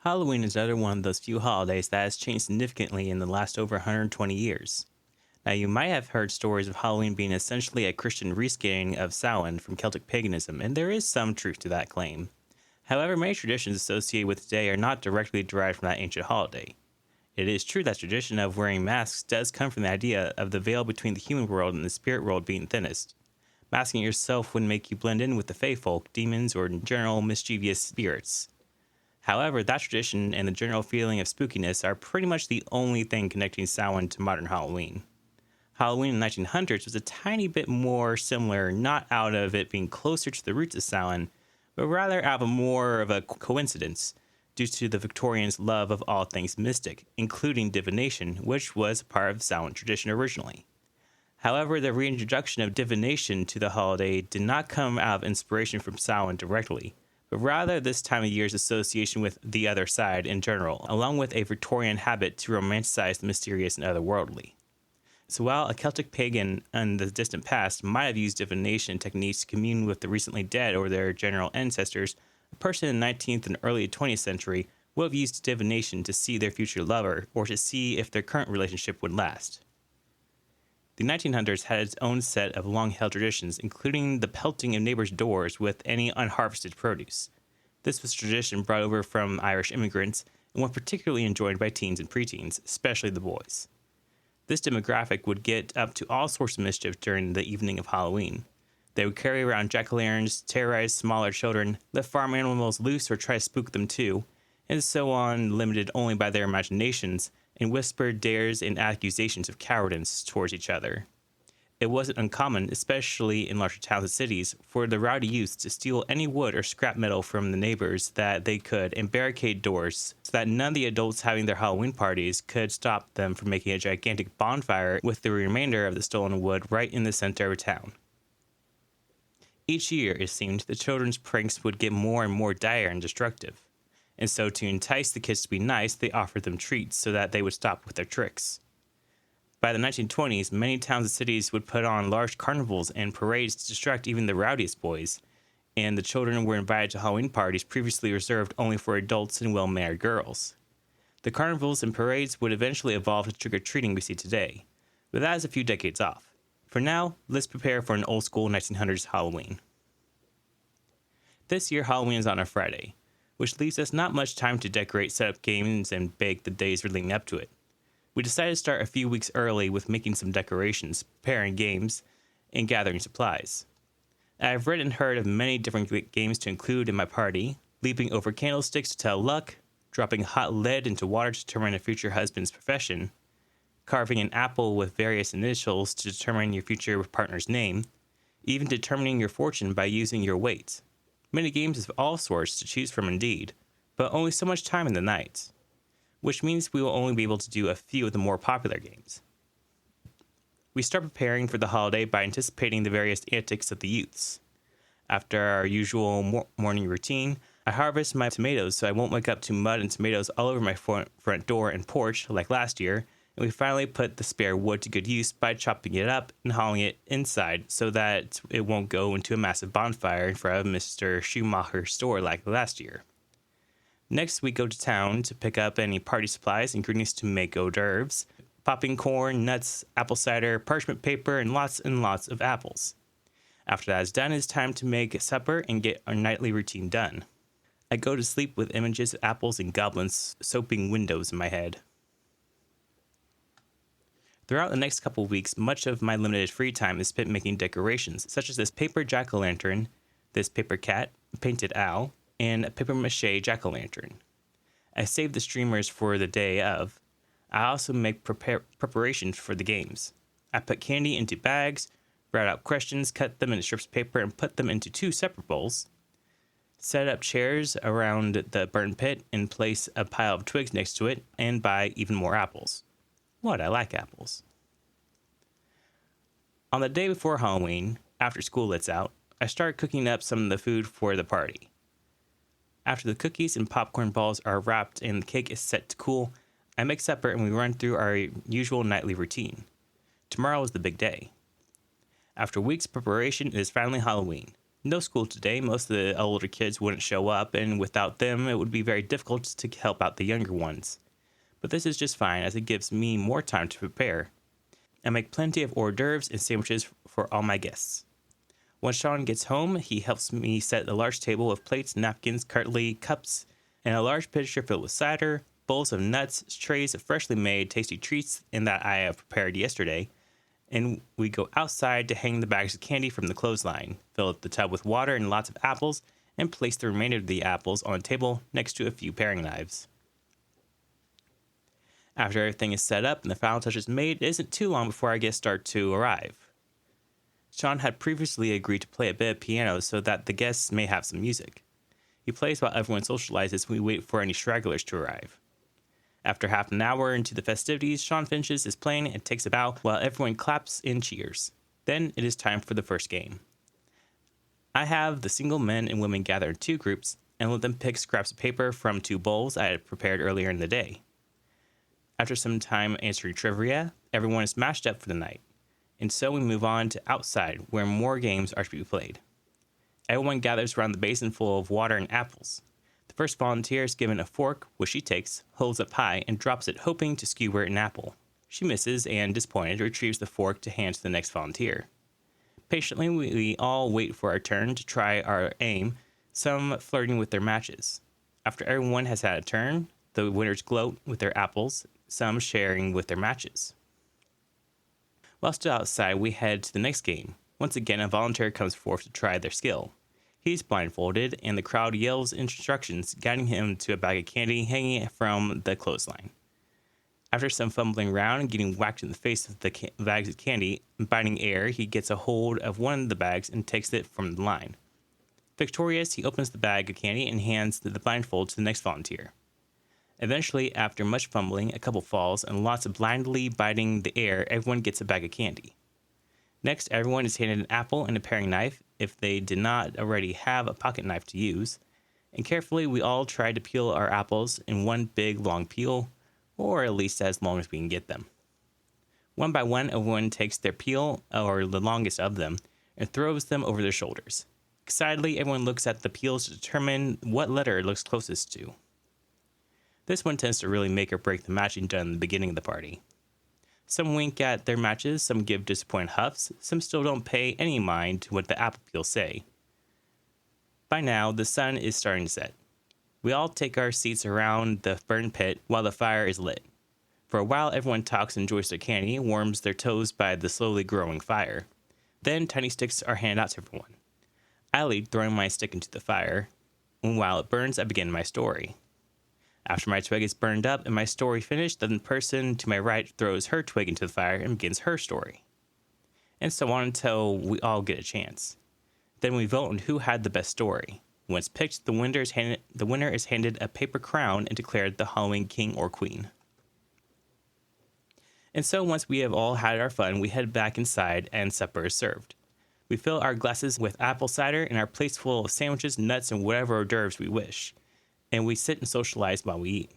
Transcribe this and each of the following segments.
Halloween is another one of those few holidays that has changed significantly in the last over 120 years. Now, you might have heard stories of Halloween being essentially a Christian rescaling of Samhain from Celtic paganism, and there is some truth to that claim. However, many traditions associated with today are not directly derived from that ancient holiday. It is true that tradition of wearing masks does come from the idea of the veil between the human world and the spirit world being thinnest. Masking yourself would make you blend in with the fae folk, demons, or in general mischievous spirits. However, that tradition and the general feeling of spookiness are pretty much the only thing connecting Samhain to modern Halloween. Halloween in the 1900s was a tiny bit more similar, not out of it being closer to the roots of Samhain, but rather out of more of a coincidence due to the Victorians' love of all things mystic, including divination, which was part of the Samhain tradition originally. However, the reintroduction of divination to the holiday did not come out of inspiration from Samhain directly, but rather this time of year's association with the other side in general, along with a Victorian habit to romanticize the mysterious and otherworldly. So while a Celtic pagan in the distant past might have used divination techniques to commune with the recently dead or their general ancestors, a person in the 19th and early 20th century would have used divination to see their future lover or to see if their current relationship would last. The 1900s had its own set of long-held traditions, including the pelting of neighbors' doors with any unharvested produce. This was a tradition brought over from Irish immigrants and one particularly enjoyed by teens and preteens, especially the boys. This demographic would get up to all sorts of mischief during the evening of Halloween. They would carry around jack-o'-lanterns, terrorize smaller children, let farm animals loose or try to spook them too, and so on, limited only by their imaginations, and whispered dares and accusations of cowardice towards each other. It wasn't uncommon, especially in larger towns and cities, for the rowdy youths to steal any wood or scrap metal from the neighbors that they could and barricade doors so that none of the adults having their Halloween parties could stop them from making a gigantic bonfire with the remainder of the stolen wood right in the center of town. Each year, it seemed, the children's pranks would get more and more dire and destructive. And so to entice the kids to be nice, they offered them treats so that they would stop with their tricks. By the 1920s, many towns and cities would put on large carnivals and parades to distract even the rowdiest boys, and the children were invited to Halloween parties previously reserved only for adults and well-mannered girls. The carnivals and parades would eventually evolve to trick-or-treating we see today, but that is a few decades off. For now, let's prepare for an old-school 1900s Halloween. This year, Halloween is on a Friday, which leaves us not much time to decorate, set up games, and bake the days leading up to it. We decided to start a few weeks early with making some decorations, preparing games, and gathering supplies. I've read and heard of many different games to include in my party, leaping over candlesticks to tell luck, dropping hot lead into water to determine a future husband's profession, carving an apple with various initials to determine your future partner's name, even determining your fortune by using your weight. Many games of all sorts to choose from indeed, but only so much time in the night, which means we will only be able to do a few of the more popular games. We start preparing for the holiday by anticipating the various antics of the youths. After our usual morning routine, I harvest my tomatoes so I won't wake up to mud and tomatoes all over my front door and porch like last year, and we finally put the spare wood to good use by chopping it up and hauling it inside so that it won't go into a massive bonfire in front of Mr. Schumacher's store like last year. Next, we go to town to pick up any party supplies, ingredients to make hors d'oeuvres, popping corn, nuts, apple cider, parchment paper, and lots of apples. After that is done, it's time to make supper and get our nightly routine done. I go to sleep with images of apples and goblins soaping windows in my head. Throughout the next couple of weeks, much of my limited free time is spent making decorations, such as this paper jack-o'-lantern, this paper cat, painted owl, and a papier-mâché jack-o'-lantern. I save the streamers for the day of. I also make preparations for the games. I put candy into bags, write out questions, cut them into strips of paper, and put them into 2 separate bowls. Set up chairs around the burn pit and place a pile of twigs next to it, and buy even more apples. What, I like apples. On the day before Halloween, after school lets out, I start cooking up some of the food for the party. After the cookies and popcorn balls are wrapped and the cake is set to cool, I make supper and we run through our usual nightly routine. Tomorrow is the big day. After weeks of preparation, it is finally Halloween. No school today, most of the older kids wouldn't show up, and without them, it would be very difficult to help out the younger ones. But this is just fine as it gives me more time to prepare. I make plenty of hors d'oeuvres and sandwiches for all my guests. Once Sean gets home, he helps me set a large table with plates, napkins, cutlery, cups, and a large pitcher filled with cider, bowls of nuts, trays of freshly made tasty treats and that I have prepared yesterday, and we go outside to hang the bags of candy from the clothesline, fill up the tub with water and lots of apples, and place the remainder of the apples on a table next to a few paring knives. After everything is set up and the final touch is made, it isn't too long before our guests start to arrive. Sean had previously agreed to play a bit of piano so that the guests may have some music. He plays while everyone socializes and we wait for any stragglers to arrive. After half an hour into the festivities, Sean finishes his playing and takes a bow while everyone claps and cheers. Then it is time for the first game. I have the single men and women gather in two groups and let them pick scraps of paper from two bowls I had prepared earlier in the day. After some time answering trivia, everyone is matched up for the night. And so we move on to outside, where more games are to be played. Everyone gathers around the basin full of water and apples. The first volunteer is given a fork, which she takes, holds up high, and drops it, hoping to skewer an apple. She misses and, disappointed, retrieves the fork to hand to the next volunteer. Patiently, we all wait for our turn to try our aim, some flirting with their matches. After everyone has had a turn, the winners gloat with their apples, some sharing with their matches. While still outside, we head to the next game. Once again, a volunteer comes forth to try their skill. He's blindfolded, and the crowd yells instructions, guiding him to a bag of candy hanging from the clothesline. After some fumbling around and getting whacked in the face with the bags of candy and biting air, he gets a hold of one of the bags and takes it from the line. Victorious, he opens the bag of candy and hands the blindfold to the next volunteer. Eventually, after much fumbling, a couple falls, and lots of blindly biting the air, everyone gets a bag of candy. Next, everyone is handed an apple and a paring knife, if they did not already have a pocket knife to use. And carefully, we all try to peel our apples in one big, long peel, or at least as long as we can get them. One by one, everyone takes their peel, or the longest of them, and throws them over their shoulders. Excitedly, everyone looks at the peels to determine what letter it looks closest to. This one tends to really make or break the matching done in the beginning of the party. Some wink at their matches, some give disappointed huffs, some still don't pay any mind to what the apple peels say. By now, the sun is starting to set. We all take our seats around the burn pit while the fire is lit. For a while, everyone talks and enjoys their candy and warms their toes by the slowly growing fire. Then, tiny sticks are handed out to everyone. I lead, throwing my stick into the fire, and while it burns, I begin my story. After my twig is burned up and my story finished, then the person to my right throws her twig into the fire and begins her story. And so on until we all get a chance. Then we vote on who had the best story. Once picked, the winner is handed a paper crown and declared the Halloween king or queen. And so once we have all had our fun, we head back inside and supper is served. We fill our glasses with apple cider and our plates full of sandwiches, nuts, and whatever hors d'oeuvres we wish. And we sit and socialize while we eat.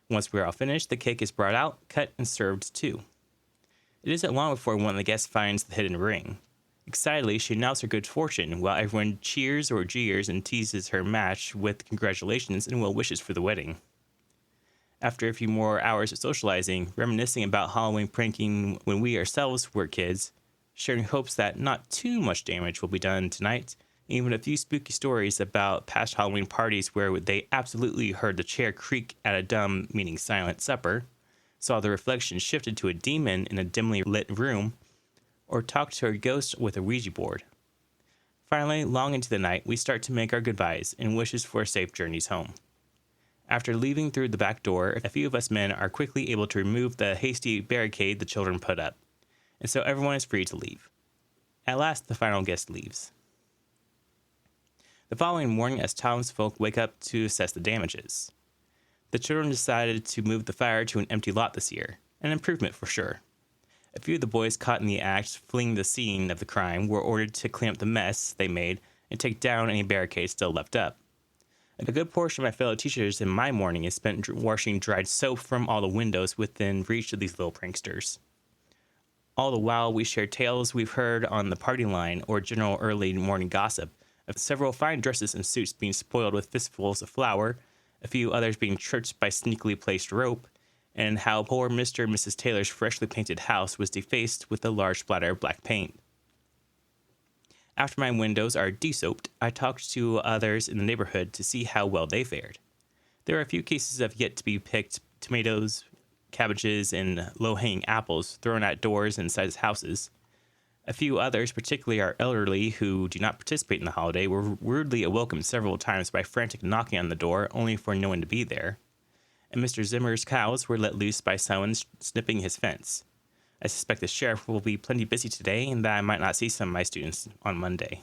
Once we're all finished, the cake is brought out, cut, and served too. It isn't long before one of the guests finds the hidden ring. Excitedly, she announces her good fortune, while everyone cheers or jeers and teases her match with congratulations and well wishes for the wedding. After a few more hours of socializing, reminiscing about Halloween pranking when we ourselves were kids, sharing hopes that not too much damage will be done tonight, even a few spooky stories about past Halloween parties where they absolutely heard the chair creak at a dumb, meaning silent supper, saw the reflection shifted to a demon in a dimly lit room, or talked to a ghost with a Ouija board. Finally, long into the night, we start to make our goodbyes and wishes for safe journeys home. After leaving through the back door, a few of us men are quickly able to remove the hasty barricade the children put up, and so everyone is free to leave. At last, the final guest leaves. The following morning, as townsfolk wake up to assess the damages, the children decided to move the fire to an empty lot this year, an improvement for sure. A few of the boys caught in the act, fleeing the scene of the crime, were ordered to clean up the mess they made and take down any barricades still left up. A good portion of my fellow teachers in my morning is spent washing dried soap from all the windows within reach of these little pranksters. All the while, we share tales we've heard on the party line or general early morning gossip, of several fine dresses and suits being spoiled with fistfuls of flour, a few others being tripped by sneakily placed rope, and how poor Mr. and Mrs. Taylor's freshly painted house was defaced with a large splatter of black paint. After my windows are de-soaped, I talked to others in the neighborhood to see how well they fared. There are a few cases of yet to be picked tomatoes, cabbages, and low-hanging apples thrown at doors and inside houses. A few others, particularly our elderly who do not participate in the holiday, were rudely welcomed several times by frantic knocking on the door only for no one to be there. And Mr. Zimmer's cows were let loose by someone snipping his fence. I suspect the sheriff will be plenty busy today and that I might not see some of my students on Monday.